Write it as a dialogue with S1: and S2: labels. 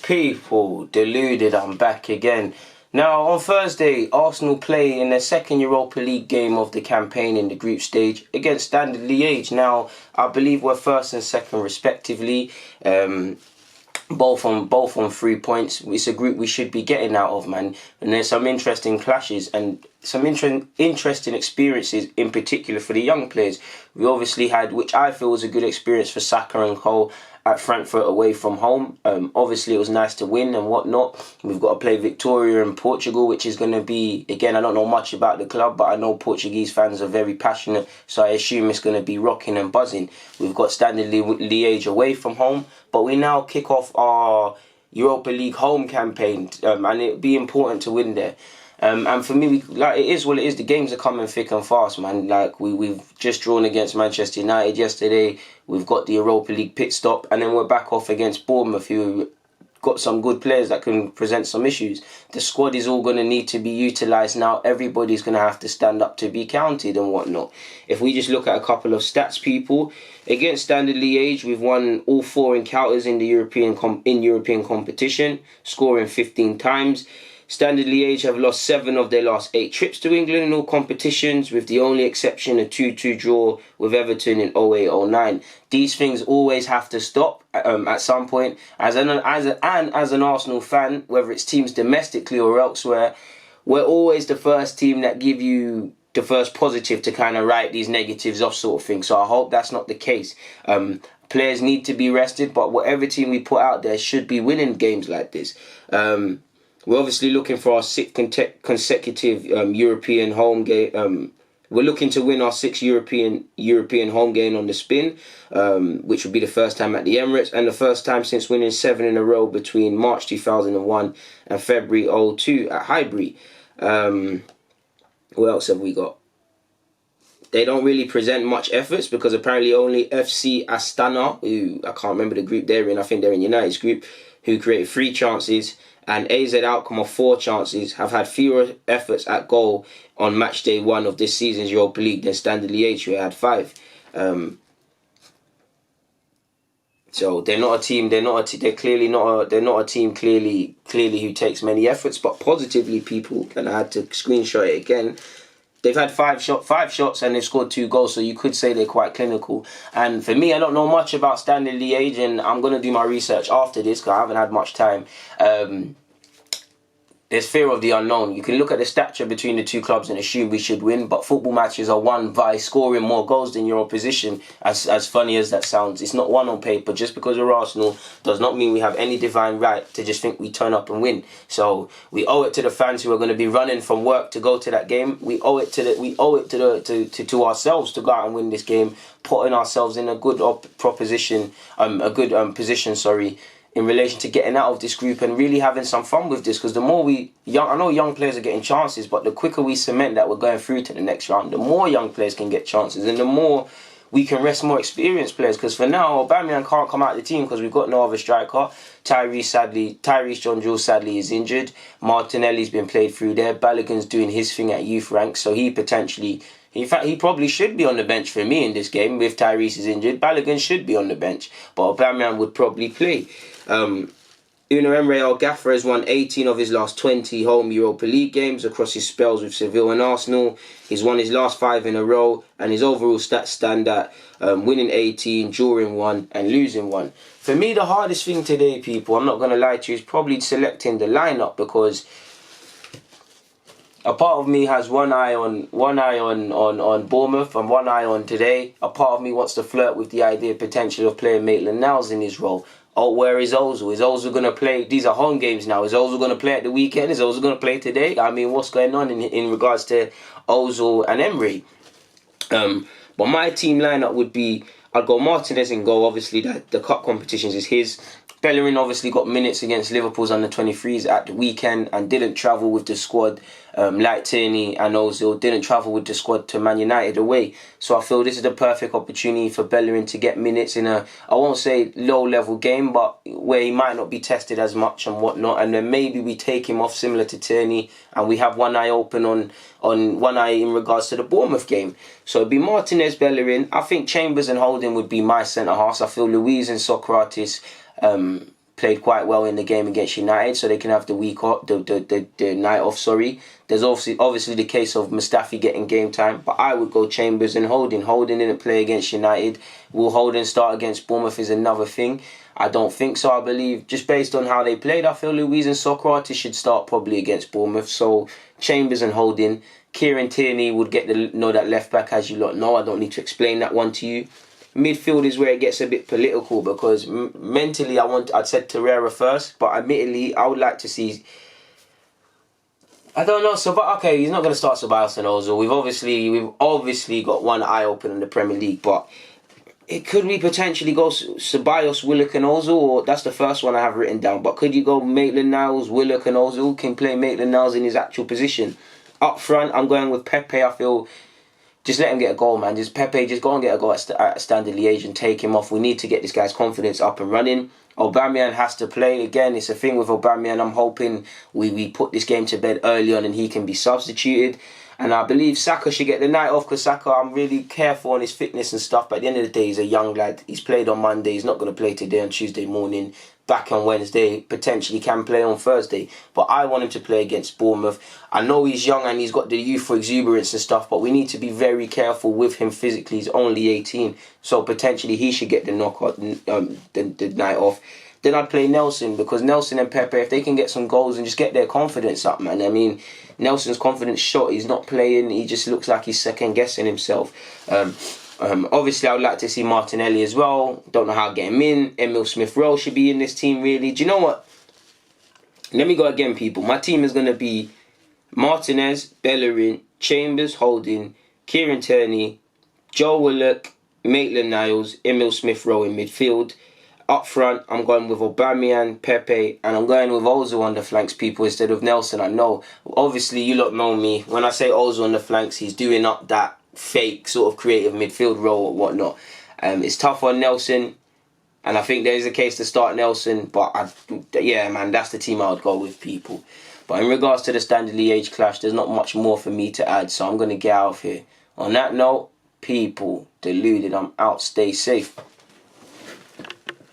S1: People, Deluded, I'm back again. Now, on Thursday, Arsenal play in their second Europa League game of the campaign in the group stage against Standard Liège. Now, I believe we're first and second respectively, both on 3 points. It's a group we should be getting out of, man. And there's some interesting clashes and some interesting experiences, in particular for the young players. We obviously had, which I feel was a good experience for Saka and Cole, at Frankfurt away from home. Obviously it was nice to win and whatnot. We've got to play Victoria in Portugal, which is going to be, again, I don't know much about the club, but I know Portuguese fans are very passionate, so I assume it's going to be rocking and buzzing. We've got Standard Liège away from home, but we now kick off our Europa League home campaign, and it'll be important to win there. And for me, it is what it is. The games are coming thick and fast, man. Like, we've just drawn against Manchester United yesterday. We've got the Europa League pit stop, and then we're back off against Bournemouth, who got some good players that can present some issues. The squad is all going to need to be utilised now. Everybody's going to have to stand up to be counted and whatnot. If we just look at a couple of stats, people, against Standard Liège, we've won all 4 encounters in the European competition, scoring 15 times. Standard Liège have lost 7 of their last 8 trips to England in all competitions, with the only exception a 2-2 draw with Everton in 08-09. These things always have to stop at some point. As an Arsenal fan, whether it's teams domestically or elsewhere, we're always the first team that give you the first positive to kind of write these negatives off, sort of thing. So I hope that's not the case. Players need to be rested, but whatever team we put out there should be winning games like this. We're obviously looking for our 6th consecutive European home game. We're looking to win our 6th European home game on the spin, which would be the first time at the Emirates and the first time since winning 7 in a row between March 2001 and February 2002 at Highbury. What else have we got? They don't really present much efforts because apparently only FC Astana, who I can't remember the group they're in, I think they're in United's group, who created 3 chances, and AZ outcome of 4 chances, have had fewer efforts at goal on match day 1 of this season's Europa League than Standard Liège, who had 5. So they're not a team. They're not a team clearly who takes many efforts. But positively, people, and I had to screenshot it again. They've had 5 shots and they've scored 2 goals, so you could say they're quite clinical. And for me, I don't know much about Standard Liège, and I'm going to do my research after this because I haven't had much time. There's fear of the unknown. You can look at the stature between the 2 clubs and assume we should win, but football matches are won by scoring more goals than your opposition. As funny as that sounds, it's not won on paper. Just because we're Arsenal does not mean we have any divine right to just think we turn up and win. So we owe it to the fans who are going to be running from work to go to that game. We owe it to ourselves to go out and win this game, putting ourselves in a good position, in relation to getting out of this group and really having some fun with this. Because the more I know young players are getting chances, but the quicker we cement that we're going through to the next round, the more young players can get chances and the more we can rest more experienced players. Because for now, Aubameyang can't come out of the team because we've got no other striker. Tyrese John-Jules sadly is injured. Martinelli's been played through there. Balogun's doing his thing at youth ranks, so he potentially... In fact, he probably should be on the bench for me in this game. If Tyrese is injured, Balogun should be on the bench, but Aubameyang would probably play. Unai Emery El Gaffer has won 18 of his last 20 home Europa League games across his spells with Seville and Arsenal. He's won his last 5 in a row, and his overall stats stand at winning 18, drawing 1, and losing 1. For me, the hardest thing today, people, I'm not going to lie to you, is probably selecting the lineup, because a part of me has one eye on Bournemouth and one eye on today. A part of me wants to flirt with the idea potentially of playing Maitland-Niles in his role. Oh, where is Ozil? Is Ozil going to play? These are home games now. Is Ozil going to play at the weekend? Is Ozil going to play today? I mean, what's going on in regards to Ozil and Emery? But my team lineup would be, I'd go Martinez in goal. Obviously, the cup competitions is his. Bellerin obviously got minutes against Liverpool's under-23s at the weekend and didn't travel with the squad. Like Tierney and Ozil didn't travel with the squad to Man United away. So I feel this is the perfect opportunity for Bellerin to get minutes in a, I won't say low-level game, but where he might not be tested as much and whatnot. And then maybe we take him off similar to Tierney and we have one eye open on one eye in regards to the Bournemouth game. So it'd be Martinez, Bellerin. I think Chambers and Holding would be my centre-halves. I feel Luiz and Socrates played quite well in the game against United, so they can have the week off, the night off. Sorry, there's obviously the case of Mustafi getting game time, but I would go Chambers and Holding. Holding didn't play against United. Will Holding start against Bournemouth is another thing. I don't think so. I believe just based on how they played, I feel Louise and Socrates should start probably against Bournemouth. So Chambers and Holding. Kieran Tierney would get that left back, as you lot know. I don't need to explain that one to you. Midfield is where it gets a bit political because mentally I'd said Torreira first, but admittedly I would like to see. I don't know. So, but okay, he's not going to start Ceballos and Ozil. We've obviously got one eye open in the Premier League, but could we potentially go Ceballos, Willock and Ozil? Or that's the first one I have written down. But could you go Maitland-Niles, Willock and Ozil? Can play Maitland-Niles in his actual position. Up front, I'm going with Pepe. I feel just let him get a goal, man. Pepe, just go and get a goal at Standard Liège and take him off. We need to get this guy's confidence up and running. Aubameyang has to play. Again, it's a thing with Aubameyang. I'm hoping we put this game to bed early on and he can be substituted. And I believe Saka should get the night off because Saka, I'm really careful on his fitness and stuff. But at the end of the day, he's a young lad. He's played on Monday. He's not going to play today on Tuesday morning. Back on Wednesday, potentially can play on Thursday. But I want him to play against Bournemouth. I know he's young and he's got the youthful exuberance and stuff, but we need to be very careful with him physically. He's only 18, so potentially he should get the knockout, the night off. Then I'd play Nelson because Nelson and Pepe, if they can get some goals and just get their confidence up, man. I mean, Nelson's confidence shot. He's not playing. He just looks like he's second guessing himself. Obviously, I would like to see Martinelli as well. Don't know how to get him in. Emil Smith-Rowe should be in this team, really. Do you know what? Let me go again, people. My team is going to be Martinez, Bellerin, Chambers, Holding, Kieran Tierney, Joe Willock, Maitland-Niles, Emil Smith-Rowe in midfield. Up front, I'm going with Aubameyang, Pepe, and I'm going with Ozil on the flanks, people, instead of Nelson. I know, obviously, you lot know me. When I say Ozil on the flanks, he's doing up that fake sort of creative midfield role or whatnot. It's tough on Nelson, and I think there is a case to start Nelson, but yeah, man, that's the team I would go with, people. But in regards to the Standard Liège clash, there's not much more for me to add, so I'm going to get out of here. On that note, people, Deluded, I'm out. Stay safe.